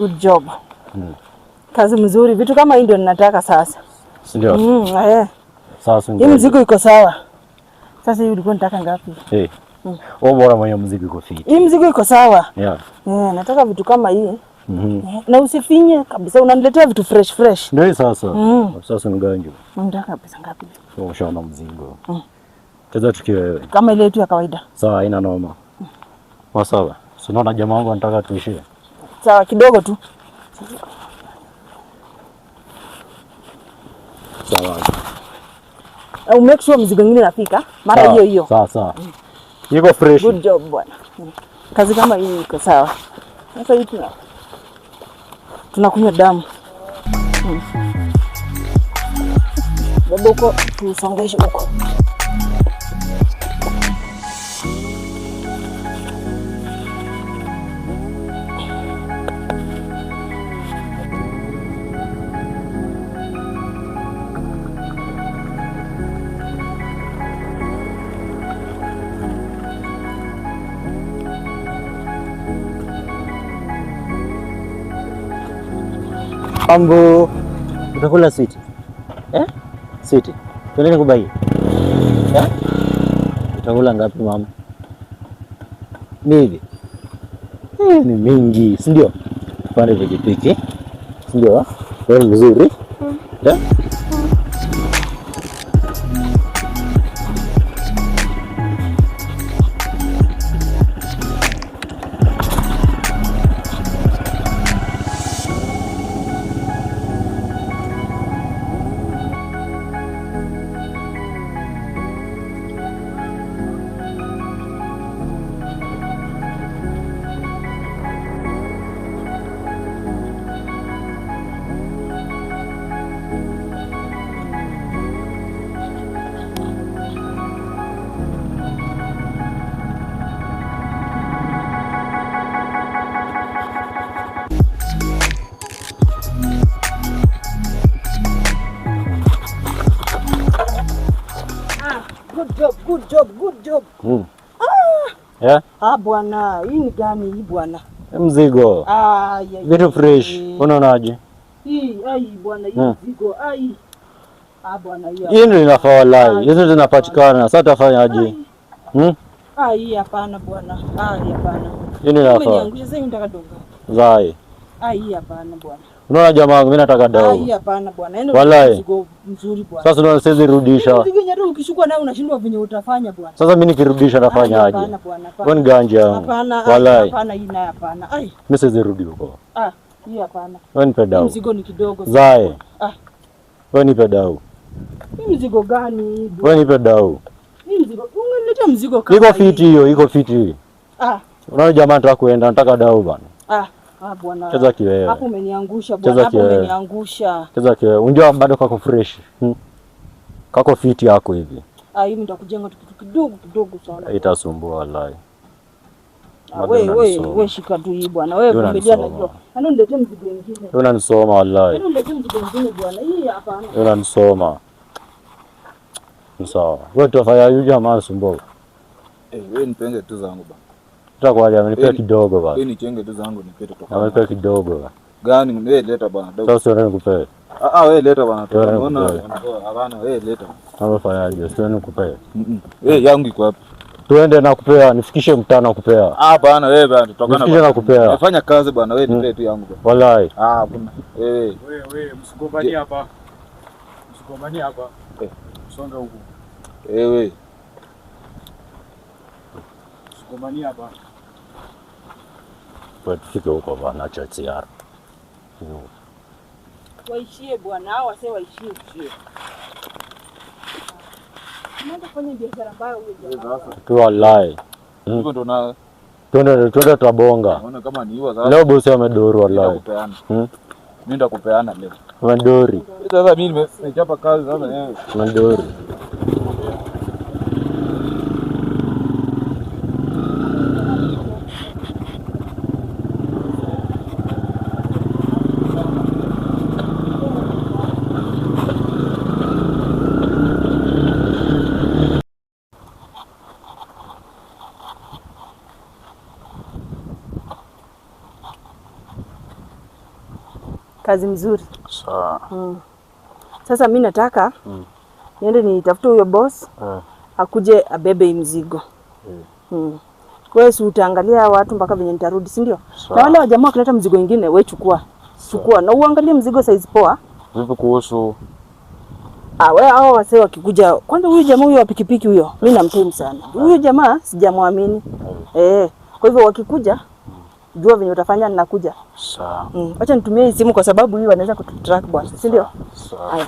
Good job. Kazi mzuri. Vitu kama hii ndio ninataka sasa. Ndio. Sasa ndio. Hii mzigo iko sawa. Sasa hii ulikuwa unataka ngapi? Bora mwenye mzigo iko fit. Hii mzigo iko sawa. Yeah. Nataka vitu kama hii. Na usifinye kabisa, unaniletea vitu fresh. Ndio sasa. Sasa nganje. Unataka pesa ngapi? Ushaona mzigo. Kaza tukiwewe. Kama ile yetu ya kawaida. Sawa, haina noma. Sawa. Unaona jamaa wangu anataka tuishie. Sawa, kidogo tu. Sawa. Make sure mzigo mwingine nafika mara hiyo. Sawa. Iko fresh. Good job bwana. Kazi kama hii iko sawa. Sasa hii tunakunywa damu. Baba huko tusongeshe huko. Ambo, utakula sweet? Sweet. Tuende kubai. Utakula ngapi mama? Nini? Ni mingi, si ndio? Pande pikipiki. Si ndio? Kwa mzuri. Good job. Bwana, hii ni gani hii bwana? Mzigo. Vitu fresh. Unaonaje? Hii bwana, hii mzigo. Bwana hii. Hii ndio inafaa wallahi. Hizo zinapatikana. Sasa tafanyaje? Hii hapana bwana. Hapana. Hii ndio inafaa. Umeniangusha sasa unataka donga. Zai. Hii hapana bwana. Unaona jamaa wangu mimi nataka dawa. Hii hapana bwana. Wallahi. Mzigo mzuri bwana. Sasa unaona siwezi rudisha. Mzigo yenyewe ukishukua nayo unashindwa venye utafanya bwana. Sasa mimi nikirudisha nafanya aje? Hapana bwana. Kwani ganja yangu. Hapana. Wallahi. Hapana, hii nayo hapana. Mimi siwezi rudi huko. Hii hapana. Wewe nipe dawa. Mzigo ni kidogo. Zai. Wewe nipe dawa. Hii mzigo gani? Wewe nipe dawa. Hii mzigo. Unaniletea mzigo kama iko fiti hiyo, iko fiti. Unaona jamaa nataka kuenda, nataka dawa bwana. Bwana. Cheza kiwewe. Hapo umeniangusha bwana, hapo umeniangusha. Cheza kiwewe. Unajua bado kako fresh. Kako fiti yako hivi. Hivi nitakujenga kitu kidogo sana. Itasumbua wallahi. Wewe shika tu hii bwana. Wewe vumilia na hiyo. Yaani uniletee mzigo mwingine. Wewe unanisoma wallahi. Yaani uniletee mzigo mwingine bwana. Hii hapana. Wewe unanisoma. Sawa. Wewe tufanya hiyo jamaa asumbua. Wewe nipenge tu zangu bwana. Tutakuwa nipe kidogo bwana. Wewe nichenge tu zangu nipe tu. Nipe kidogo bwana. Gani wewe leta bwana. Sasa wewe nikupe. Wewe leta bwana. Unaona hapana wewe leta. Unafanyaje? Sio nikupe. Wewe yangu iko wapi? Tuende na kupea, nifikishe mtano na kupea. Bwana wewe bwana tutokana. Nifikishe na kupea. Nafanya kazi bwana wewe nipe tu yangu. Wallahi. Bwana. Wewe msigombani hapa. Msigombani hapa. Songa huko. Wewe. Msigombani hapa. Kwa tufike huko bwana cha TR. Waishie bwana, hao wase waishie. Mwanzo fanya biashara mbaya huyo. Tu wallahi. Hivyo ndo na Twende tutabonga. Unaona kama ni hiyo sasa. Leo bosi amedoro wallahi. Mimi ndakupeana leo. Mandori. Sasa mimi nimechapa kazi sasa wewe. Mandori. Kazi mzuri. Sawa. Sasa mimi nataka niende nitafute huyo boss. Akuje abebe hii mzigo. Wewe si utaangalia watu mpaka venye nitarudi, si ndio? Na wale wajamaa wakileta mzigo mwingine wewe chukua. Chukua na uangalie mzigo size poa. Vipi kuhusu wewe hao wasee wakikuja, kwanza huyu jamaa huyo wa pikipiki huyo, mimi namtemu sana. Huyu jamaa sijamwamini. Kwa hivyo wakikuja jua venye utafanya ninakuja. Sawa. Acha nitumie hii simu kwa sababu hii wanaweza kutrack bwana, si ndio? Sawa. Haya.